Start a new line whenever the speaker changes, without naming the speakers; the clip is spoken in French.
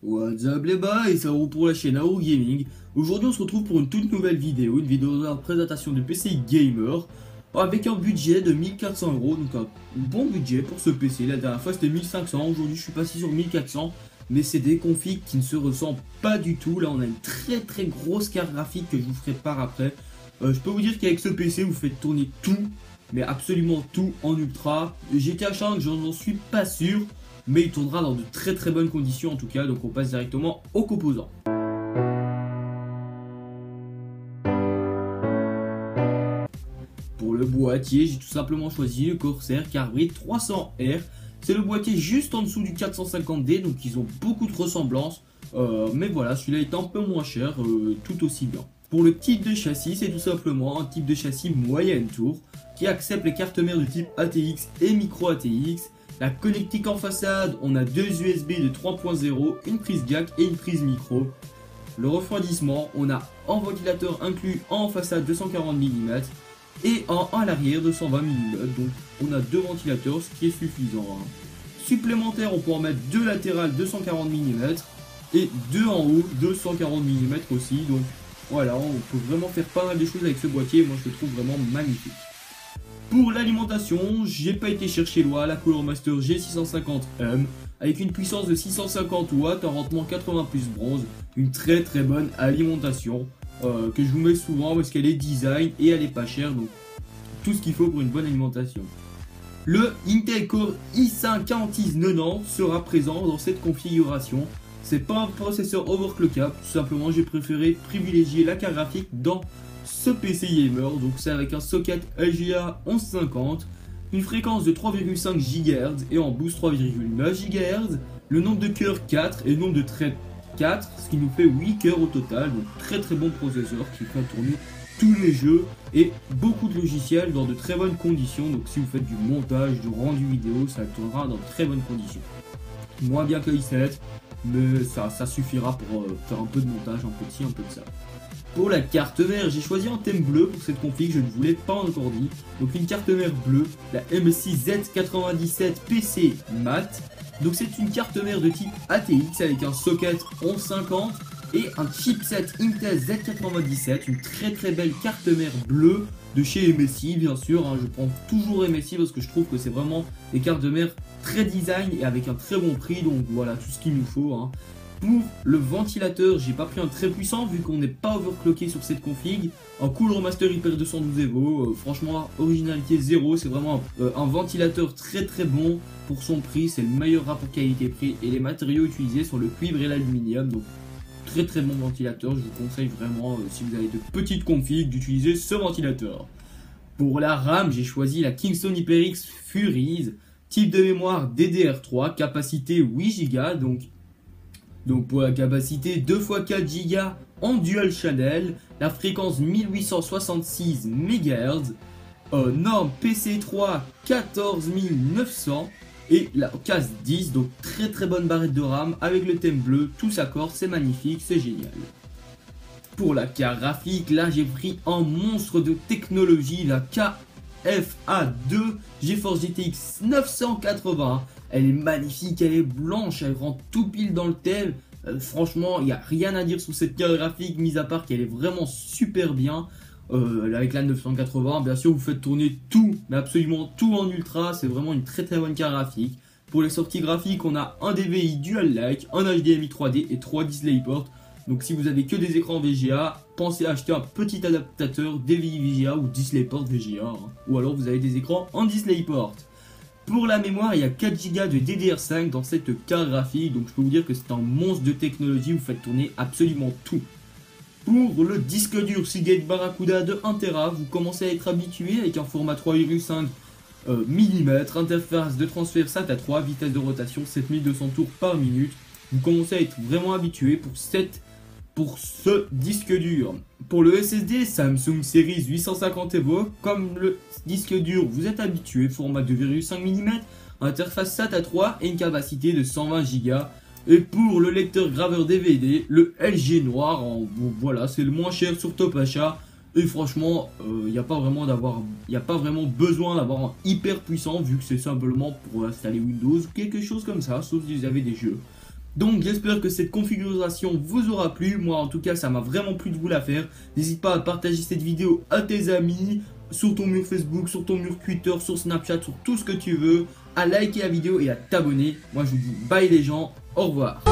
What's up les bas, et ça roule pour la chaîne Aour Gaming. Aujourd'hui on se retrouve pour une toute nouvelle vidéo, une vidéo de présentation de PC Gamer avec un budget de 1400 €, donc un bon budget pour ce PC. La dernière fois c'était 1500, aujourd'hui je suis passé sur 1400, mais c'est des configs qui ne se ressemblent pas du tout. Là on a une très grosse carte graphique que je vous ferai part après. Je peux vous dire qu'avec ce PC vous faites tourner tout, mais absolument tout en ultra. GTA 5 j'en suis pas sûr, mais il tournera dans de très bonnes conditions en tout cas, donc on passe directement aux composants. Pour le boîtier, j'ai tout simplement choisi le Corsair Carbide 300R. C'est le boîtier juste en dessous du 450D, donc ils ont beaucoup de ressemblances. Mais voilà, celui-là est un peu moins cher, tout aussi bien. Pour le type de châssis, c'est tout simplement un type de châssis moyenne tour qui accepte les cartes mères de type ATX et micro ATX. La connectique en façade, on a deux USB de 3.0, une prise jack et une prise micro. Le refroidissement, on a un ventilateur inclus en façade 240 mm et un à l'arrière 220 mm. Donc on a deux ventilateurs, ce qui est suffisant. Supplémentaire, on peut en mettre deux latérales 240 mm et deux en haut 240 mm aussi. Donc voilà, on peut vraiment faire pas mal de choses avec ce boîtier. Moi je le trouve vraiment magnifique. Pour l'alimentation, j'ai pas été chercher loin, la Cooler Master G650M avec une puissance de 650 watts, un rendement 80 plus bronze, une très bonne alimentation que je vous mets souvent parce qu'elle est design et elle est pas chère, donc tout ce qu'il faut pour une bonne alimentation. Le Intel Core i5 4690 sera présent dans cette configuration. C'est pas un processeur overclockable, tout simplement j'ai préféré privilégier la carte graphique dans ce PC Gamer, donc c'est avec un socket LGA 1150, une fréquence de 3,5 GHz et en boost 3,9 GHz, le nombre de cœurs 4 et le nombre de threads 4, ce qui nous fait 8 cœurs au total, donc très bon processeur qui fait tourner tous les jeux et beaucoup de logiciels dans de très bonnes conditions. Donc si vous faites du montage, du rendu vidéo, ça tournera dans de très bonnes conditions. Moins bien que i7, mais ça suffira pour faire un peu de montage, un peu de ci, un peu de ça. Pour la carte mère, j'ai choisi un thème bleu pour cette config, je ne vous l'ai pas encore dit. Donc une carte mère bleue, la MSI Z97 PC Mat. Donc c'est une carte mère de type ATX avec un socket 1150 et un chipset Intel Z97. Une très belle carte mère bleue de chez MSI bien sûr. Je prends toujours MSI parce que je trouve que c'est vraiment des cartes de mère très design et avec un très bon prix. Donc voilà tout ce qu'il nous faut. Pour le ventilateur, j'ai pas pris un très puissant vu qu'on n'est pas overclocké sur cette config. Un Cooler Master Hyper 212 Evo, franchement originalité zéro, c'est vraiment un ventilateur très bon pour son prix, c'est le meilleur rapport qualité-prix et les matériaux utilisés sont le cuivre et l'aluminium, donc très bon ventilateur. Je vous conseille vraiment si vous avez de petites configs d'utiliser ce ventilateur. Pour la RAM, j'ai choisi la Kingston HyperX Furies, type de mémoire DDR3, capacité 8 Go, donc pour la capacité 2 x 4 Go en dual channel, la fréquence 1866 MHz, norme PC3 14900 et la case 10, donc très bonne barrette de RAM avec le thème bleu, tout s'accorde, c'est magnifique, c'est génial. Pour la carte graphique, là j'ai pris un monstre de technologie, la KFA2 GeForce GTX 980. Elle est magnifique, elle est blanche, elle rentre tout pile dans le thème. Franchement, il n'y a rien à dire sur cette carte graphique, mis à part qu'elle est vraiment super bien. Avec la 980, bien sûr, vous faites tourner tout, mais absolument tout en ultra. C'est vraiment une très bonne carte graphique. Pour les sorties graphiques, on a un DVI Dual Like, un HDMI 3D et 3 DisplayPort. Donc si vous avez que des écrans VGA, pensez à acheter un petit adaptateur DVI VGA ou DisplayPort VGA. Ou alors vous avez des écrans en DisplayPort. Pour la mémoire, il y a 4 Go de DDR5 dans cette carte graphique, donc je peux vous dire que c'est un monstre de technologie, vous faites tourner absolument tout. Pour le disque dur Seagate Barracuda de 1 Tera, vous commencez à être habitué avec un format 3,5 mm, interface de transfert SATA 3, vitesse de rotation 7200 tours par minute. Vous commencez à être vraiment habitué pour ce disque dur. Pour le SSD, Samsung Series 850 Evo, comme le disque dur vous êtes habitué, format 2,5 mm, interface SATA 3 et une capacité de 120 Go. Et pour le lecteur graveur DVD, le LG noir, bon, voilà, c'est le moins cher sur Top Achat. Et franchement, il n'y a pas vraiment besoin d'avoir un hyper puissant vu que c'est simplement pour installer Windows ou quelque chose comme ça, sauf si vous avez des jeux. Donc j'espère que cette configuration vous aura plu. Moi en tout cas ça m'a vraiment plu de vous la faire. N'hésite pas à partager cette vidéo à tes amis, sur ton mur Facebook, sur ton mur Twitter, sur Snapchat, sur tout ce que tu veux. À liker la vidéo et à t'abonner. Moi je vous dis bye les gens, au revoir.